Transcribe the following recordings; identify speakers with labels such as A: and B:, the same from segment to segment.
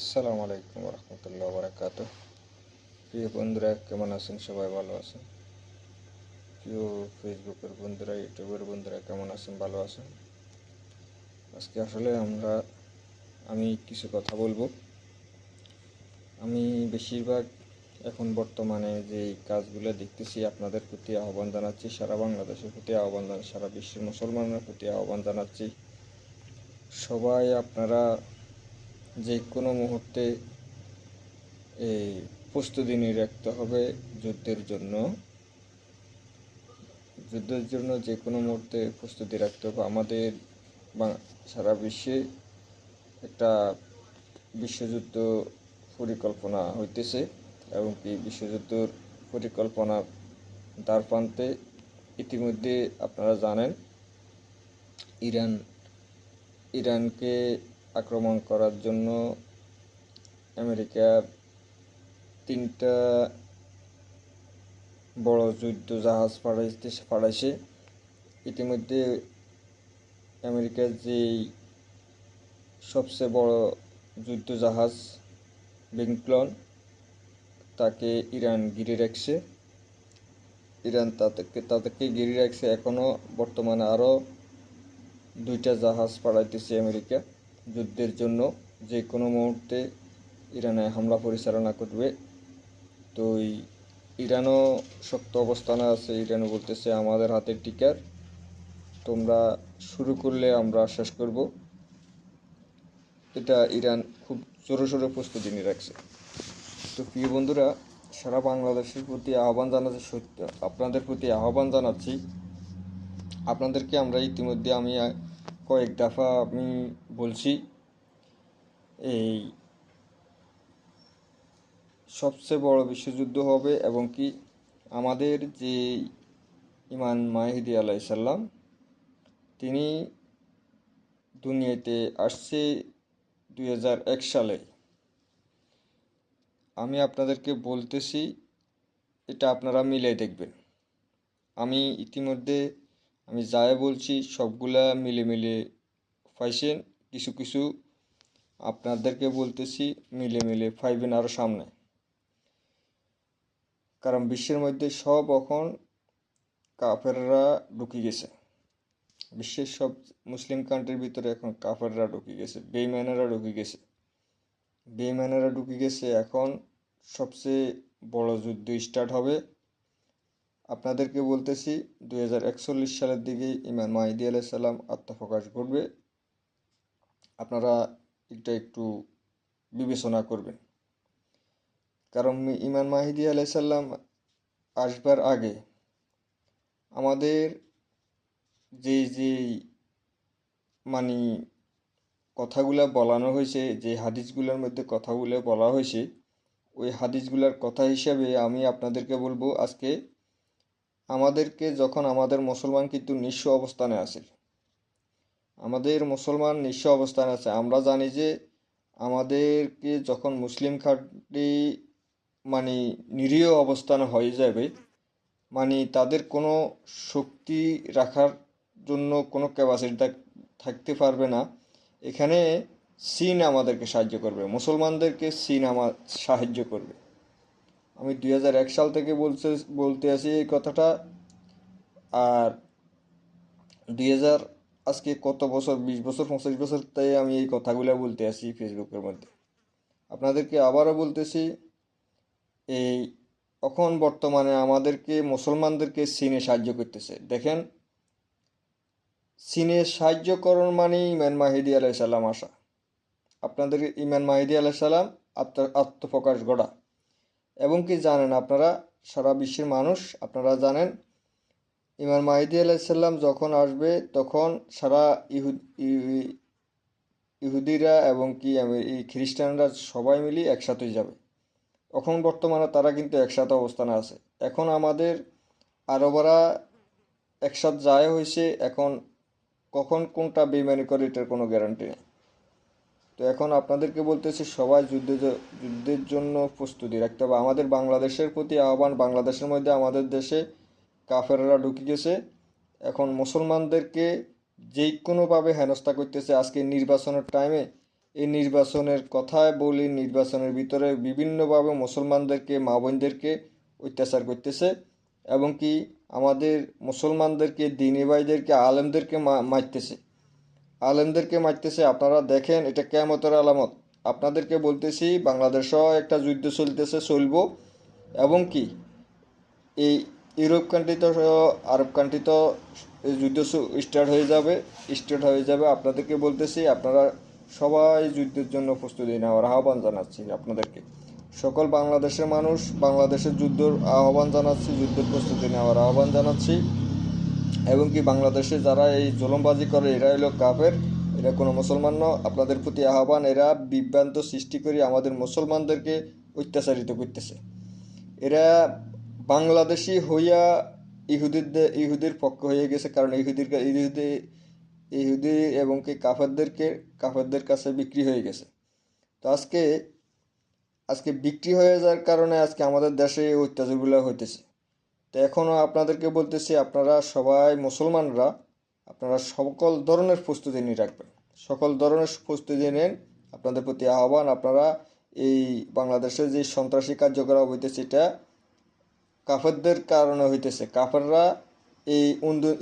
A: আসসালামু আলাইকুম রহমতুল্লাহ বারাকাত। প্রিয় বন্ধুরা, কেমন আছেন? সবাই ভালো আছেন? প্রিয় ফেসবুকের বন্ধুরা, ইউটিউবের বন্ধুরা কেমন আছেন? ভালো আছেন? আজকে আসলে আমি কিছু কথা বলবো। আমি বেশিরভাগ এখন বর্তমানে যে কাজগুলো দেখতেছি আপনাদের প্রতি আহ্বান জানাচ্ছি, সারা বাংলাদেশের প্রতি আহ্বান জানাচ্ছি, সারা বিশ্বের মুসলমানদের প্রতি আহ্বান জানাচ্ছি। সবাই আপনারা যে কোনো মুহূর্তে এই প্রস্তুতি নিয়ে রাখতে হবে যুদ্ধের জন্য যে কোনো মুহূর্তে প্রস্তুতি রাখতে হবে। আমাদের সারা বিশ্বে একটা বিশ্বযুদ্ধ পরিকল্পনা হইতেছে, এবং কি বিশ্বযুদ্ধর পরিকল্পনার দ্বারপ্রান্তে ইতিমধ্যে আপনারা জানেন ইরান ইরানকে আক্রমণ করার জন্য আমেরিকা 3টা বড় যুদ্ধ জাহাজ পাঠাইছে। ইতিমধ্যে আমেরিকার যেই সবচেয়ে বড় যুদ্ধ জাহাজ লিঙ্কন, তাকে ইরান ঘিরে রাখছে। তাদেরকে ঘিরে রাখছে। এখনও বর্তমানে আরও 2টা জাহাজ পাঠাইতেছে আমেরিকা যুদ্ধের জন্য। যে কোনো মুহূর্তে ইরানে হামলা পরিচালনা করবে। তো ইরানও শক্ত অবস্থানে আছে। ইরানও বলতেছে আমাদের হাতের টিকার, তোমরা শুরু করলে আমরা শেষ করব। এটা ইরান খুব জোরে সোরে প্রস্তুতি নিয়ে রাখছে। তো প্রিয় বন্ধুরা, সারা বাংলাদেশের প্রতি আহ্বান জানাচ্ছি, আপনাদের প্রতি আহ্বান জানাচ্ছি। আপনাদেরকে আমরা ইতিমধ্যে আমি কয়েক দফা আমি বলছি, এই সবচেয়ে বড় বিশ্বযুদ্ধ হবে, এবং কি আমাদের যে ইমাম মাহদী আলাইসাল্লাম, তিনি দুনিয়াতে আসছে 2001 সালে। আমি আপনাদেরকে বলতেছি, এটা আপনারা মিলে দেখবেন। আমি ইতিমধ্যে আমি যাই বলছি সবগুলা মিলে মিলে পাইছেন। কিছু কিছু আপনাদেরকে বলতেছি, মিলে মিলে পাইবেন আরও সামনে। কারণ বিশ্বের মধ্যে সব এখন কাফেররা ঢুকে গেছে। বিশ্বের সব মুসলিম কান্ট্রির ভিতরে এখন কাফেররা ঢুকে গেছে, বেইমানেরা ঢুকে গেছে। এখন সবচেয়ে বড় যুদ্ধ স্টার্ট হবে। আপনাদেরকে বলতেছি 2041 সালের দিকে ইমাম মাহদী আলাইহিস সালাম আত্মপ্রকাশ ঘটবে। আপনারা এটা একটু বিবেচনা করবেন। কারণ ইমাম মাহদী আলাইহিস সালাম আসবার আগে আমাদের যে মানে কথাগুলো বলানো হয়েছে, যে হাদিসগুলোর মধ্যে কথাগুলো বলা হয়েছে, ওই হাদিসগুলোর কথা হিসাবে আমি আপনাদেরকে বলবো, আজকে আমাদেরকে যখন আমাদের মুসলমান কিন্তু নিঃস্ব অবস্থানে আছে, আমরা জানি যে আমাদেরকে যখন মুসলিম খাঁটি মানে নিরীহ অবস্থানে হয়ে যাবে, মানে তাদের কোনো শক্তি রাখার জন্য কোনো ক্যাপাসিটি থাকতে পারবে না। এখানে চীন আমাদেরকে সাহায্য করবে, মুসলমানদেরকে চীন সাহায্য করবে। আমি 2001 সাল থেকে বলতে আছি এই কথাটা। আর 2000 আজকে কত বছর, 20 বছর 25 বছর তাই আমি এই কথাগুলো বলতে আছি ফেসবুকের মধ্যে। আপনাদেরকে আবারও বলতেছি, এই এখন বর্তমানে আমাদেরকে মুসলমানদেরকে চীনে সাহায্য করতেছে। দেখেন, চীনে সাহায্য করার মানে ইমাম মাহদী আলাইহিস সালাম আসা। আপনাদের ইমাম মাহদী আলাইহিস সালাম আত্মপ্রকাশ ঘটা। এবং কি জানেন আপনারা, সারা বিশ্বের মানুষ আপনারা জানেন, ইমাম মাহদী আলাইহিস সালাম যখন আসবে তখন সারা ইহুদিরা এবং কি এই খ্রিস্টানরা সবাই মিলে একসাথে যাবে। এখন বর্তমানে তারা কিন্তু একসাথে অবস্থানে আছে। এখন আমাদের আরবরা একসাথে যায় হয়েছে। এখন কখন কোনটা বেইমানি করে এটার কোনো গ্যারান্টি নেই। তো এখন আপনাদেরকে বলতেছি, সবাই যুদ্ধের জন্য প্রস্তুতি রাখতে হবে। আমাদের বাংলাদেশের প্রতি আহ্বান, বাংলাদেশের মধ্যে আমাদের দেশে কাফেররা ঢুকে গেছে। এখন মুসলমানদেরকে যে কোনোভাবে হেনস্থা করতেছে। আজকে নির্বাচনের টাইমে এই নির্বাচনের কথায় বলি, নির্বাচনের ভিতরে বিভিন্নভাবে মুসলমানদেরকে, মা বোনদেরকে অত্যাচার করতেছে, এবং কি আমাদের মুসলমানদেরকে, দিনী ভাইদেরকে, আলেমদেরকে মারতেছে। আলেমদেরকে মারতেছে। আপনারা দেখেন, এটা কিয়ামতের আলামত। আপনাদেরকে বলতেছি, বাংলাদেশেও একটা যুদ্ধ চলতেছে, চলবো, এবং কি এই ইউরোপ কান্ট্রি তো, আরব কান্ট্রি তো এই যুদ্ধ স্টার্ট হয়ে যাবে। আপনাদেরকে বলতেছি, আপনারা সবাই যুদ্ধের জন্য প্রস্তুতি নেওয়ার আহ্বান জানাচ্ছি আপনাদেরকে। সকল বাংলাদেশের মানুষ, বাংলাদেশের যুদ্ধের আহ্বান জানাচ্ছি, যুদ্ধের প্রস্তুতি নেওয়ার আহ্বান জানাচ্ছি। এবং কি বাংলাদেশে যারা এই জুলুমবাজি করে, এরা হলো কাফের, এরা কোনো মুসলমান নয়। আপনাদের প্রতি আহ্বান, এরা বিভ্রান্ত সৃষ্টি করে আমাদের মুসলমানদেরকে অত্যাচারিত করতেছে। এরা বাংলাদেশি হইয়া ইহুদির পক্ষ হয়ে গেছে, কারণ ইহুদি এবং কি কাফেরদের কাছে বিক্রি হয়ে গেছে। তো আজকে বিক্রি হয়ে যাওয়ার কারণে আজকে আমাদের দেশে এই অত্যাচারগুলো হইতেছে। তো এখনও আপনাদেরকে বলতেছি, আপনারা সবাই মুসলমানরা, আপনারা সকল ধরনের প্রস্তুতি নিয়ে রাখবেন, সকল ধরনের প্রস্তুতি নেন। আপনাদের প্রতি আহ্বান, আপনারা এই বাংলাদেশে যে সন্ত্রাসী কার্যকলাপ হইতেছে, এটা কাফেরদের কারণে হইতেছে। কাফেররা এই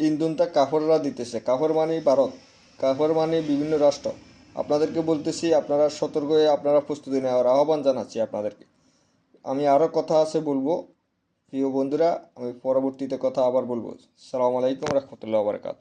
A: ইন্ধনটা কাফেররা দিতেছে। কাফের মানে ভারত, কাফের মানে বিভিন্ন রাষ্ট্র। আপনাদেরকে বলতেছি, আপনারা সতর্ক হয়ে আপনারা প্রস্তুতি নেওয়ার আহ্বান জানাচ্ছি আপনাদেরকে। আমি আরও কথা আছে বলবো, প্রিয় বন্ধুরা, আমি পরবর্তীতে কথা আবার বলবো। আসসালামু আলাইকুম রহমতুল্লাহ বারকাত।